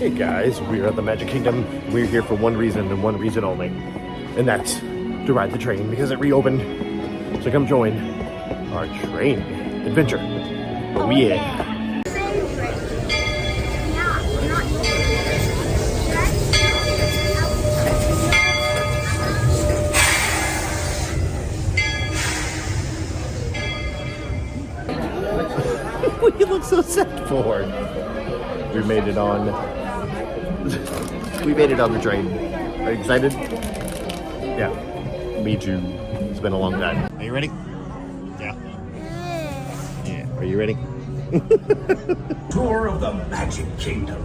Hey guys, we are at the Magic Kingdom. We're here for one reason and one reason only, and that's to ride the train because it reopened. So come join our train adventure. Oh yeah. What do you look so sad for? We made it on. We made it on the train. Are you excited? Yeah. Me too. It's been a long time. Are you ready? Yeah. Yeah. Are you ready? Tour of the Magic Kingdom,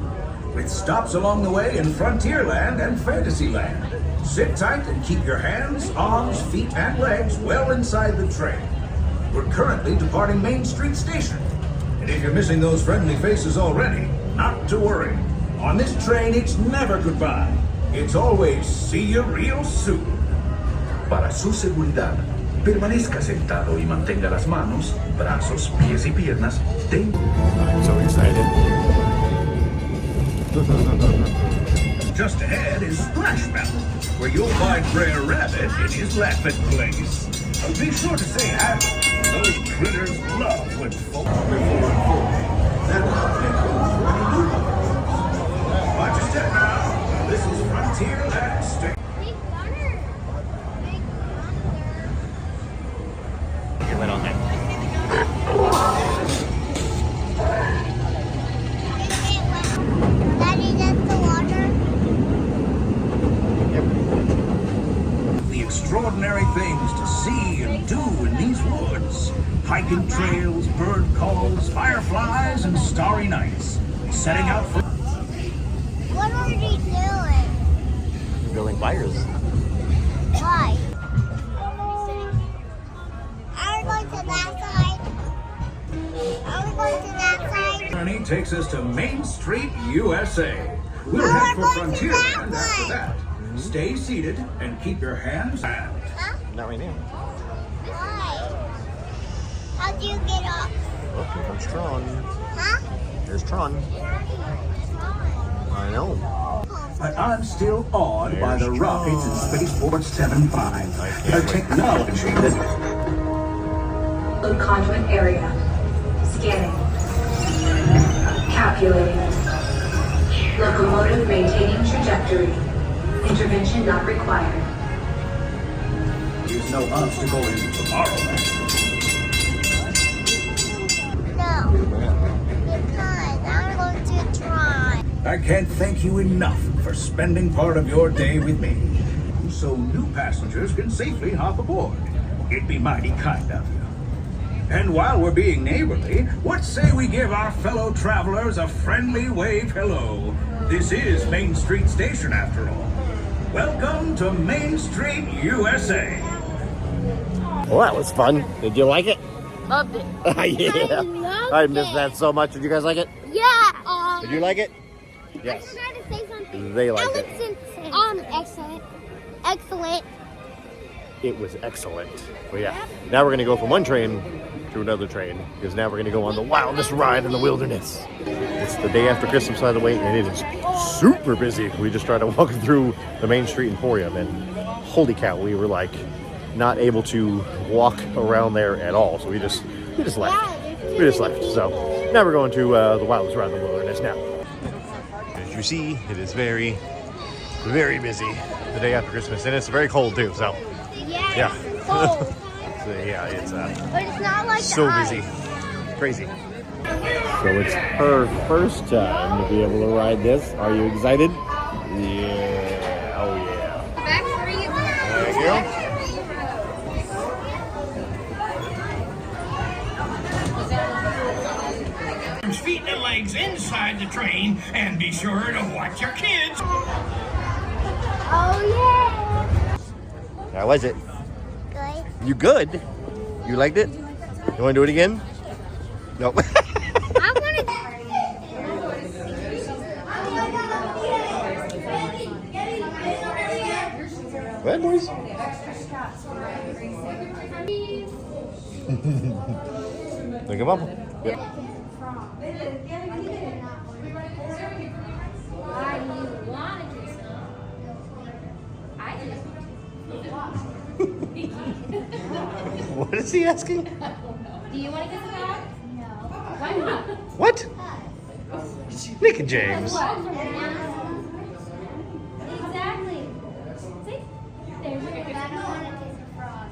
with stops along the way in Frontierland and Fantasyland. Sit tight and keep your hands, arms, feet, and legs well inside the train. We're currently departing Main Street Station. And if you're missing those friendly faces already, not to worry. On this train, it's never goodbye. It's always see you real soon. Para su seguridad, permanezca sentado y mantenga las manos, brazos, pies y piernas. I'm so excited. Just ahead is Splash Mountain, where you'll find Brer Rabbit in his laughing place. Be sure to say happy. Those critters love when folks move forward. Watch your step now. This is Frontierland Station. Your lid on there. Daddy, that's the water. The extraordinary things to see and do in these woods. Hiking trails, bird calls, fireflies, and starry nights. Setting out for... What are they doing? We're building fires. Why? Are we going to that side? Are we going to that side? Journey takes us to Main Street, USA. We'll Oh, head for we're going to Frontierland that after one. that. Stay seated and keep your hands out. Huh? Not right now. Why? How do you get up? Look, here comes Tron. Huh? There's Tron. I know. But I'm still awed by the There's rockets in Spaceport 75. I A can't wait. technology that... Load conduit area. Scanning. Calculating. Locomotive maintaining trajectory. Intervention not required. There's no obstacle in Tomorrowland. No. Because I'm going to try. I can't thank you enough for spending part of your day with me, so new passengers can safely hop aboard. It'd be mighty kind of you. And while we're being neighborly, what say we give our fellow travelers a friendly wave hello? This is Main Street Station, after all. Welcome to Main Street, USA. Well, that was fun. Did you like it? Loved it. Yeah. loved I missed it. that so much. Did you guys like it? Yeah. Did you like it? I Yes. forgot to say something. They liked it. Excellent. Excellent. It was excellent. But yeah, now we're going to go from one train to another train because now we're going to go on the wildest ride in the wilderness. It's the day after Christmas, by the way, and it is super busy. We just started walking through the Main Street Emporium, and holy cow, we were like not able to walk around there at all. So we just left. We just left. So now we're going to the wildest ride in the wilderness now. As you see, it is very, very busy the day after Christmas, and it's very cold too. So yeah. It's cold. So yeah, it's But it's not like so the ice. busy, crazy. So it's her first time to be able to ride this. Are you excited? Yeah. Oh yeah. There you go. Feet and legs inside the train, and be sure to watch your kids. Oh yeah. How was it? Good. You good? You liked it? You want to do it again? No. I'm gonna. Go ahead, boys. Look him up. Yep. What is he asking? Do you want to kiss a frog? No. Why not? What? Nick and James. Exactly. See? There's your I don't want to kiss a frog.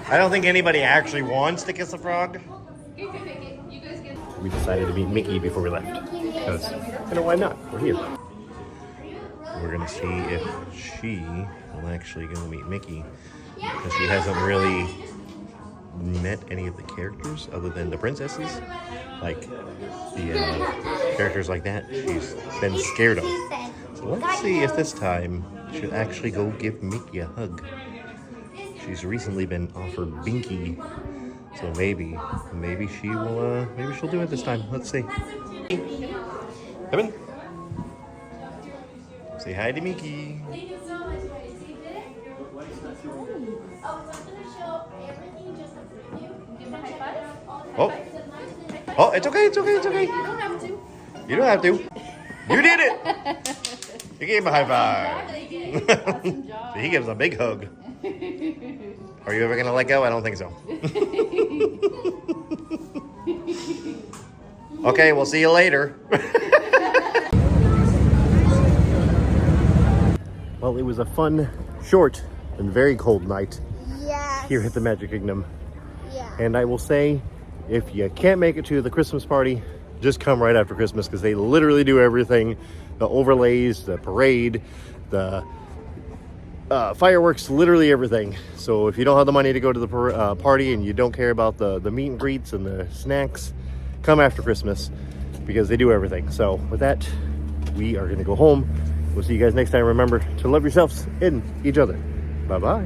I don't think anybody actually wants to kiss a frog. You guys get. We decided to meet Mickey before we left. Because, why not? We're here. We're going to see if she will actually go meet Mickey. Because she hasn't really met any of the characters other than the princesses. Like, the characters like that, she's been scared of. So let's see if this time she'll actually go give Mickey a hug. She's recently been offered Binky. So maybe she will, maybe she'll do it this time. Let's see. Come in. Say hi to Mickey. Thank you so much, guys. You did it? Oh, so I'm going to show everything just for you. Give me a high five. Oh. Oh, it's okay, it's okay, it's okay. You don't have to. You don't have to. You did it. You gave him a high five. Awesome job. He gives a big hug. Are you ever going to let go? I don't think so. Okay, we'll see you later. Well, it was a fun, short, and very cold night Yes. here at the Magic Kingdom. Yeah. And I will say, if you can't make it to the Christmas party, just come right after Christmas because they literally do everything. The overlays, the parade, the fireworks, literally everything. So if you don't have the money to go to the party and you don't care about the meet and greets and the snacks, come after Christmas because they do everything. So with that, we are going to go home. We'll see you guys next time. Remember to love yourselves and each other. Bye-bye.